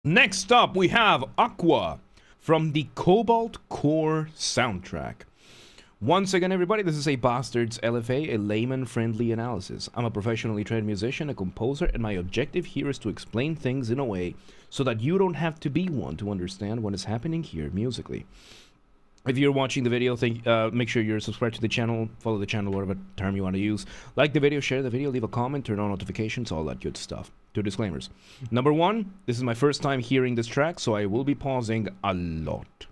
Next up, we have Aqua from the Cobalt Core soundtrack. Once again, everybody, this is a Basterd's LFA, a layman-friendly analysis. I'm a professionally trained musician, a composer, and my objective here is to explain things in a way so that you don't have to be one to understand what is happening here musically. If you're watching the video, make sure you're subscribed to the channel, follow the channel, whatever term you want to use. Like the video, share the video, leave a comment, turn on notifications, all that good stuff. Two disclaimers. Number one, this is my first time hearing this track, so I will be pausing a lot.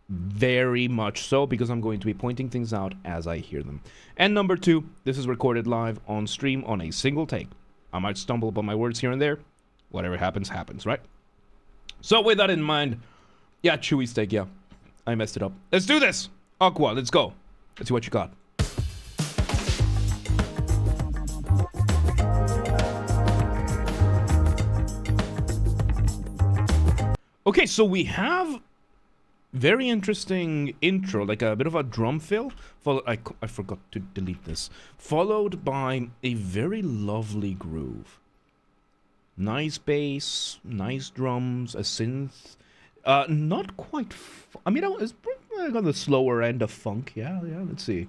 Very much so, because I'm going to be pointing things out as I hear them. And number two, this is recorded live on stream on a single take. I might stumble upon my words here and there. Whatever happens, happens, right? So with that in mind, yeah, chewy steak, yeah. I messed it up. Let's do this! Aqua, let's go. Let's see what you got. Okay, so we have very interesting intro, like a bit of a drum fill. I forgot to delete this. Followed by a very lovely groove. Nice bass, nice drums, a synth. Not quite. I mean, it's on the slower end of funk. Yeah. Let's see.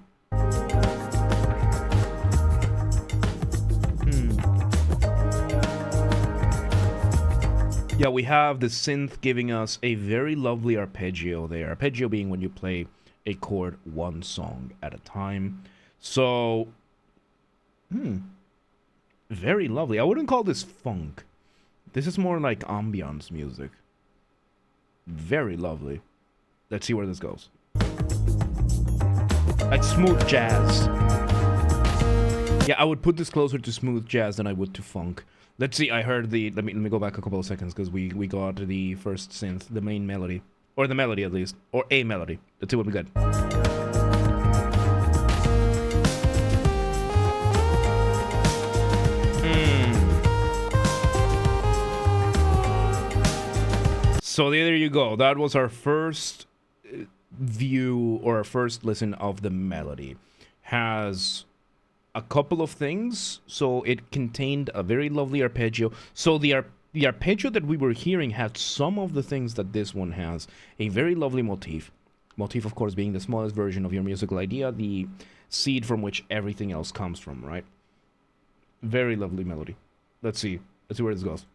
Yeah, we have the synth giving us a very lovely arpeggio there. Arpeggio being when you play a chord one song at a time. So, very lovely. I wouldn't call this funk. This is more like ambiance music. Very lovely. Let's see where this goes. Like smooth jazz. Yeah, I would put this closer to smooth jazz than I would to funk. Let's see, I heard the... Let me go back a couple of seconds, because we got the first synth, the main melody. Or the melody, at least. Or a melody. Let's see what we got. So there you go. That was our first view, or our first listen of the melody. Has a couple of things. So it contained a very lovely arpeggio. So the arpeggio that we were hearing had some of the things that this one has. A very lovely motif. Motif, of course, being the smallest version of your musical idea, the seed from which everything else comes from, right? Very lovely melody. Let's see where this goes.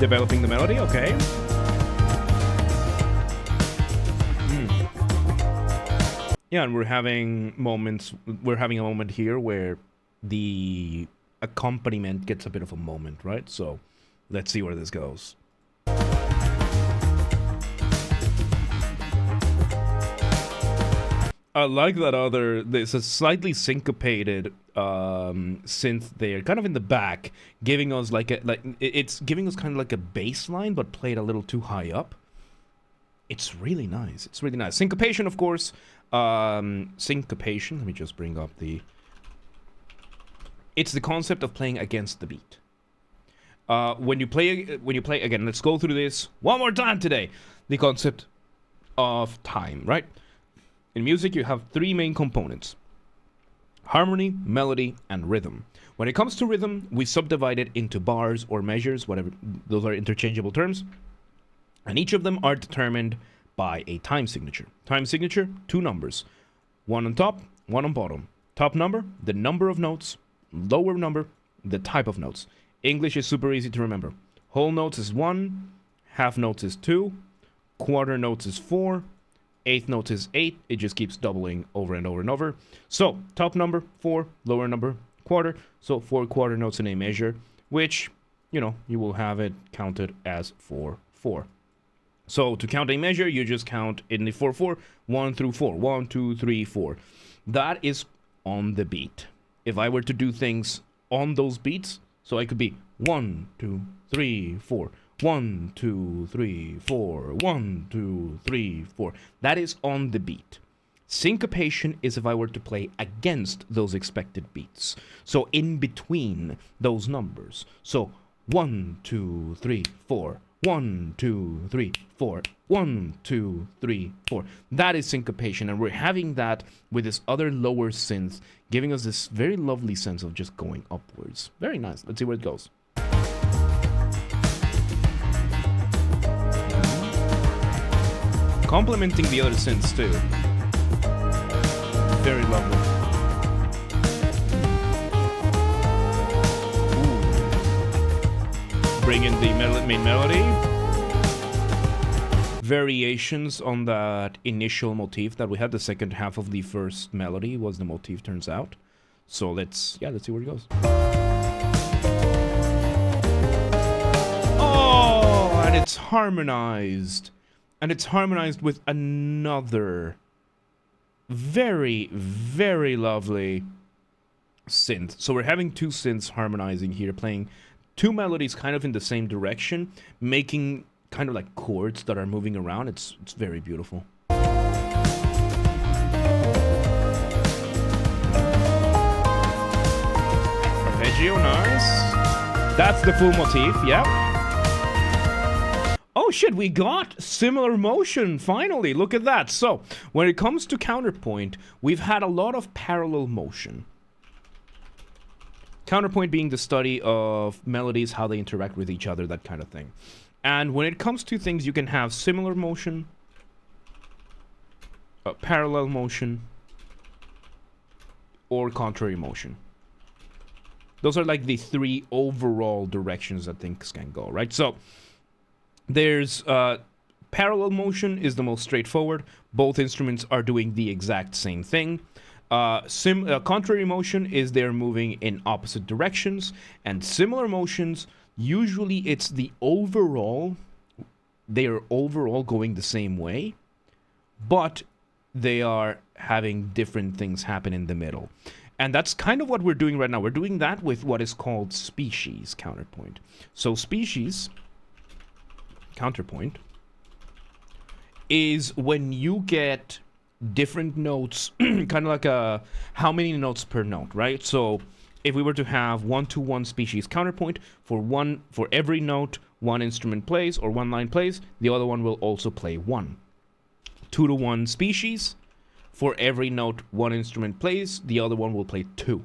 Developing the melody, okay. Yeah, and we're having a moment here where the accompaniment gets a bit of a moment, right? So let's see where this goes. I like that there's a slightly syncopated synth there, kind of in the back, giving us it's giving us kind of like a bass line, but played a little too high up. It's really nice. It's really nice. Syncopation, of course. Syncopation. Let me just bring up the... It's the concept of playing against the beat. When you play again, let's go through this one more time today. The concept of time, right? In music, you have three main components: harmony, melody, and rhythm. When it comes to rhythm, we subdivide it into bars or measures, whatever. Those are interchangeable terms. And each of them are determined by a time signature. Time signature, two numbers. One on top, one on bottom. Top number, the number of notes. Lower number, the type of notes. English is super easy to remember. Whole notes is 1, half notes is 2, quarter notes is 4, eighth notes is 8. It just keeps doubling over and over and over. So, top number, 4, lower number, quarter. So, 4 quarter notes in a measure, which, you will have it counted as 4/4. So, to count a measure, you just count in the 4/4, 1 through 4. 1, 2, 3, 4. That is on the beat. If I were to do things on those beats, so I could be 1, 2, 3, 4. 1, 2, 3, 4. 1, 2, 3, 4. That is on the beat. Syncopation is if I were to play against those expected beats. So in between those numbers. So 1, 2, 3, 4. 1, 2, 3, 4. 1, 2, 3, 4. That is syncopation, and we're having that with this other lower synth, giving us this very lovely sense of just going upwards. Very nice. Let's see where it goes. Complementing the other synths too. Very lovely. Ooh. Bring in the main melody. Variations on that initial motif that we had. The second half of the first melody was the motif, turns out. So let's see where it goes. Oh, and it's harmonized. And it's harmonized with another very, very lovely synth. So we're having two synths harmonizing here, playing two melodies kind of in the same direction, making kind of like chords that are moving around. It's very beautiful. Arpeggio, nice. That's the full motif, yep. Oh shit, we got similar motion, finally, look at that. So, when it comes to Counterpoint, we've had a lot of parallel motion. Counterpoint being the study of melodies, how they interact with each other, that kind of thing. And when it comes to things, you can have similar motion, parallel motion, or contrary motion. Those are like the three overall directions that things can go, right? So, there's parallel motion is the most straightforward. Both instruments are doing the exact same thing. Contrary motion is they're moving in opposite directions. And similar motions, usually it's they are overall going the same way, but they are having different things happen in the middle. And that's kind of what we're doing right now. We're doing that with what is called species counterpoint. So species counterpoint is when you get different notes, kind of like how many notes per note, right? So if we were to have 1-to-1 species counterpoint, for every note one instrument plays or one line plays, the other one will also play 1. 2-to-1 species, for every note one instrument plays, the other one will play 2.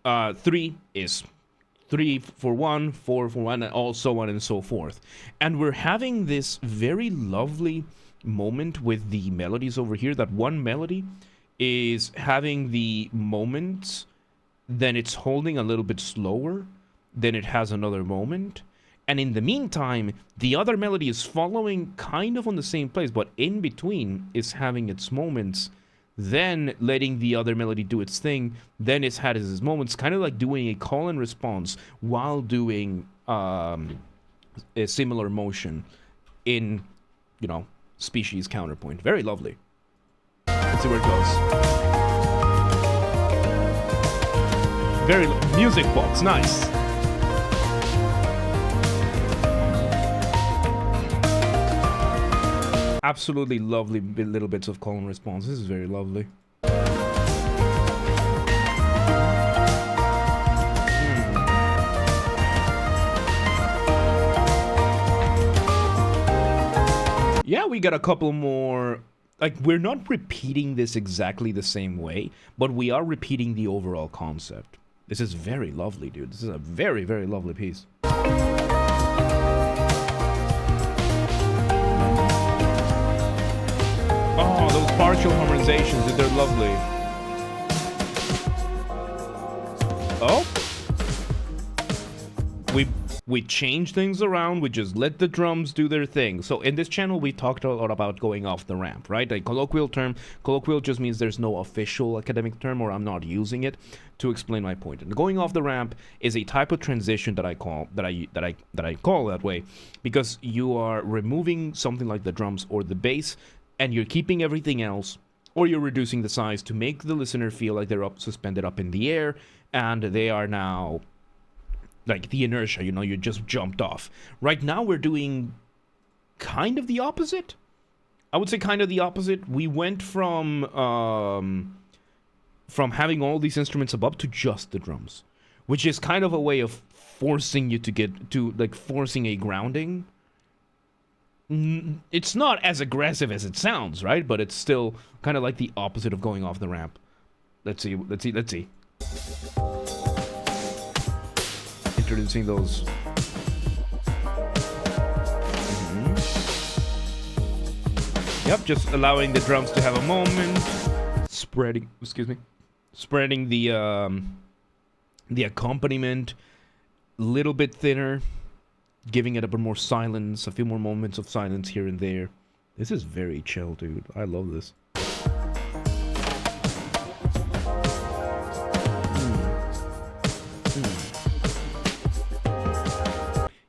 3 is 3 for 1, 4 for 1, and so on and so forth. And we're having this very lovely moment with the melodies over here, that one melody is having the moments, then it's holding a little bit slower, then it has another moment, and in the meantime, the other melody is following kind of on the same place, but in between is having its moments, then letting the other melody do its thing, then it's had its moments, kind of like doing a call and response while doing a similar motion in, species counterpoint. Very lovely. Let's see where it goes. Music box, nice. Absolutely lovely little bits of call and response. This is very lovely. Yeah, we got a couple more. Like, we're not repeating this exactly the same way, but we are repeating the overall concept. This is very lovely, dude. This is a very, very lovely piece. Oh, those partial harmonizations, they're lovely. Oh? We change things around, we just let the drums do their thing. So in this channel, we talked a lot about going off the ramp, right? A colloquial term. Colloquial just means there's no official academic term, or I'm not using it to explain my point. And going off the ramp is a type of transition that I call that way, because you are removing something like the drums or the bass, and you're keeping everything else, or you're reducing the size to make the listener feel like they're suspended up in the air, and they are now like the inertia, you just jumped off. Right now we're doing kind of the opposite. I would say kind of the opposite. We went from having all these instruments above to just the drums, which is kind of a way of forcing you to get to, like, forcing a grounding, It's not as aggressive as it sounds, right? But it's still kind of like the opposite of going off the ramp. Let's see. Introducing those. Yep, just allowing the drums to have a moment. Spreading the accompaniment a little bit thinner, giving it a bit more silence, a few more moments of silence here and there. This is very chill, dude. I love this.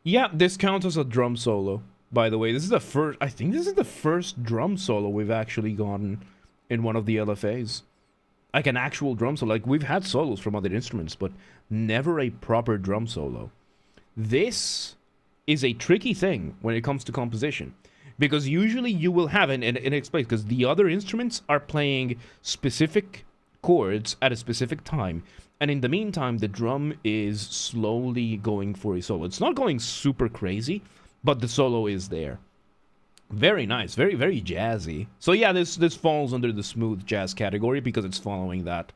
Yeah, this counts as a drum solo. By the way, this is the first. I think this is the first drum solo we've actually gotten in one of the LFAs. Like an actual drum solo. Like, we've had solos from other instruments, but never a proper drum solo. This is a tricky thing when it comes to composition. Because usually you will have, and it explains, because the other instruments are playing specific chords at a specific time. And in the meantime, the drum is slowly going for a solo. It's not going super crazy, but the solo is there. Very nice, very, very jazzy. So yeah, this falls under the smooth jazz category because it's following that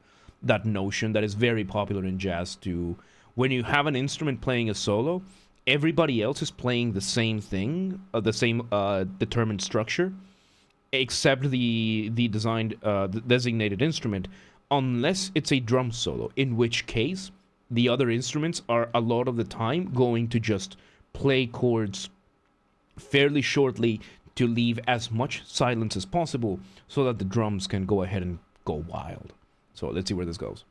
notion that is very popular in jazz too. When you have an instrument playing a solo, everybody else is playing the same thing, the same determined structure, except the designated instrument, unless it's a drum solo, in which case the other instruments are a lot of the time going to just play chords fairly shortly to leave as much silence as possible so that the drums can go ahead and go wild. So let's see where this goes.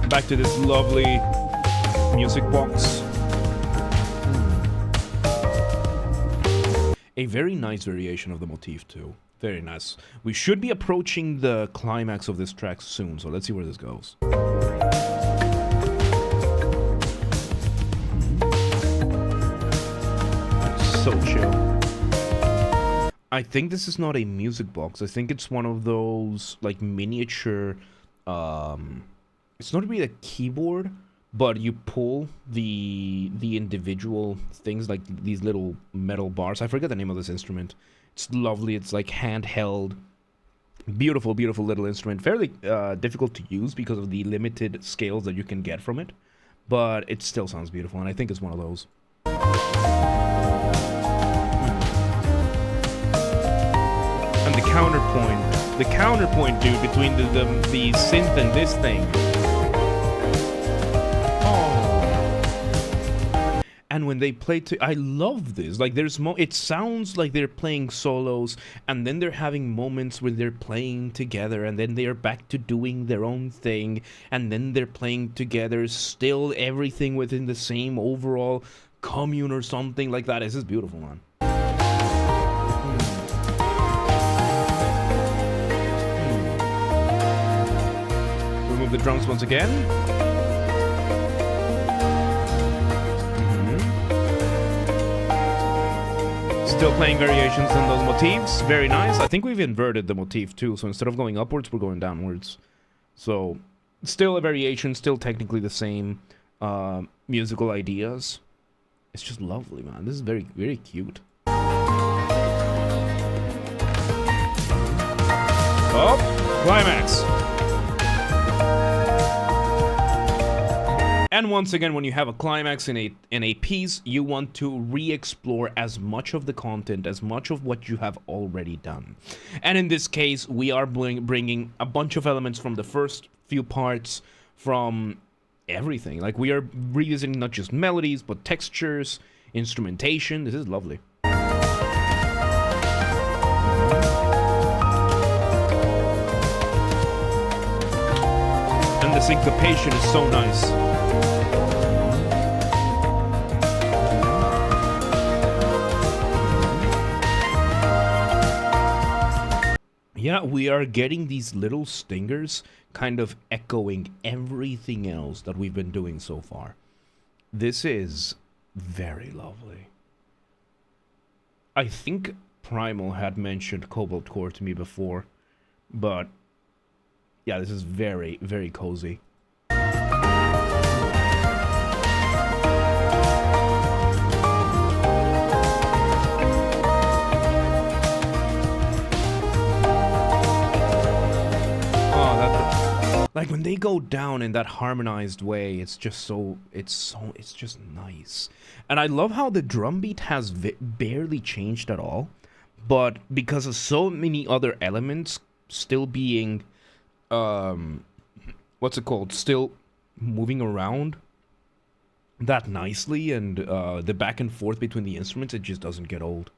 Back to this lovely music box. A very nice variation of the motif too. Very nice. We should be approaching the climax of this track soon, so let's see where this goes. So chill. I think this is not a music box. I think it's one of those like miniature. It's not really a keyboard, but you pull the individual things, like these little metal bars. I forget the name of this instrument. It's lovely. It's like handheld. Beautiful, beautiful little instrument. Fairly difficult to use because of the limited scales that you can get from it, but it still sounds beautiful, and I think it's one of those. And the counterpoint, dude, between the synth and this thing. Oh. And when they play I love this. Like, it sounds like they're playing solos, and then they're having moments where they're playing together, and then they're back to doing their own thing, and then they're playing together, still everything within the same overall commune or something like that. This is beautiful, man. Remove the drums once again. Still playing variations on those motifs. Very nice. I think we've inverted the motif too, so instead of going upwards, we're going downwards. So, still a variation, still technically the same musical ideas. It's just lovely, man. This is very, very cute. Oh, climax. And once again, when you have a climax in a piece, you want to re-explore as much of the content, as much of what you have already done. And in this case, we are bringing a bunch of elements from the first few parts, from everything. Like, we are revisiting not just melodies, but textures, instrumentation. This is lovely. And the syncopation is so nice. Yeah, we are getting these little stingers kind of echoing everything else that we've been doing so far. This is very lovely. I think Primal had mentioned Cobalt core to me before, but yeah, this is very, very cozy. Like when they go down in that harmonized way, it's just nice. And I love how the drum beat has barely changed at all, but because of so many other elements still being, what's it called? Still moving around that nicely, and the back and forth between the instruments, it just doesn't get old.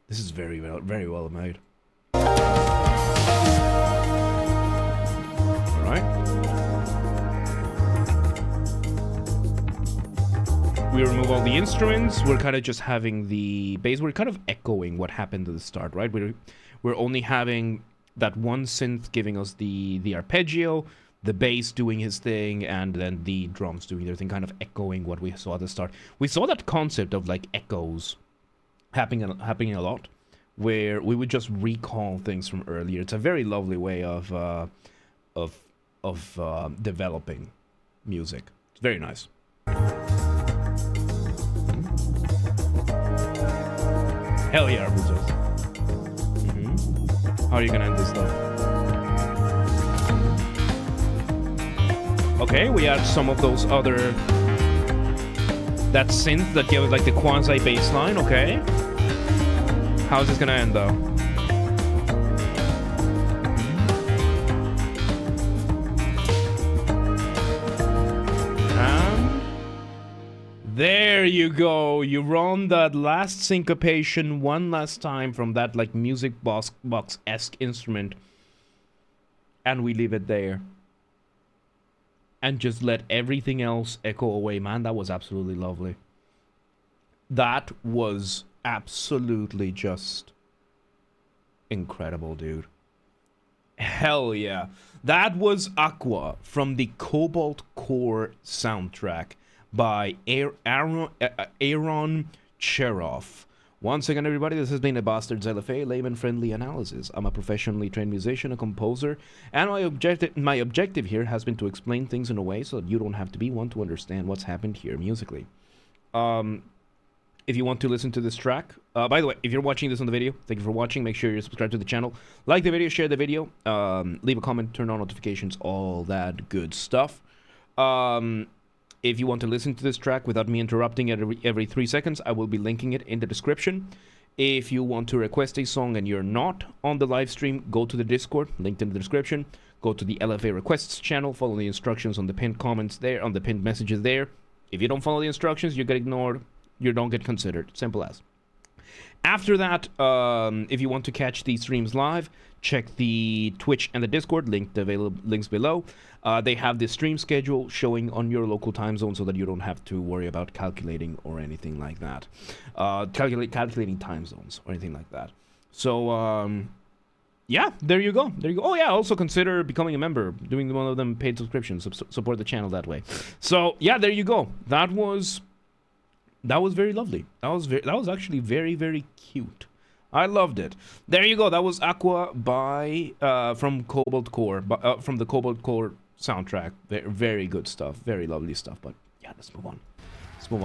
This is very well made. Alright. We remove all the instruments. We're kind of just having the bass. We're kind of echoing what happened at the start, right? We're only having that one synth giving us the arpeggio, the bass doing his thing, and then the drums doing their thing, kind of echoing what we saw at the start. We saw that concept of like echoes happening a lot, where we would just recall things from earlier. It's a very lovely way of developing music. It's very nice. Hell yeah, Arbuzos. How are you gonna end this stuff? Okay, we add some of those other... that synth that gives like the quasi bass line, okay. How's this gonna end though? There you go. You run that last syncopation one last time from that like music box-esque instrument, and we leave it there. And just let everything else echo away. Man, that was absolutely lovely. That was absolutely just incredible, dude. Hell yeah. That was Aqua from the Cobalt Core soundtrack by Aaron Cheroff. Once again, everybody, this has been a Basterd's LFA Layman-Friendly analysis. I'm a professionally trained musician, a composer, and my objective here has been to explain things in a way so that you don't have to be one to understand what's happened here musically. If you want to listen to this track, by the way, if you're watching this on the video, thank you for watching. Make sure you're subscribed to the channel, like the video, share the video, leave a comment, turn on notifications, all that good stuff. If you want to listen to this track without me interrupting every 3 seconds, I will be linking it in the description. If you want to request a song and you're not on the live stream, go to the Discord, linked in the description. Go to the LFA requests channel, follow the instructions on the pinned comments there, on the pinned messages there. If you don't follow the instructions, you get ignored. You don't get considered. Simple as. After that, if you want to catch these streams live, check the Twitch and the Discord, links below. They have the stream schedule showing on your local time zone so that you don't have to worry about calculating or anything like that. Calculating time zones or anything like that. So, yeah, there you go. There you go. Oh, yeah, also consider becoming a member, doing one of them paid subscriptions, support the channel that way. So, yeah, there you go. That was very lovely. That was actually very, very cute. I loved it. There you go. That was Aqua by from Cobalt Core, from the Cobalt Core soundtrack. Very good stuff. Very lovely stuff. But yeah, let's move on.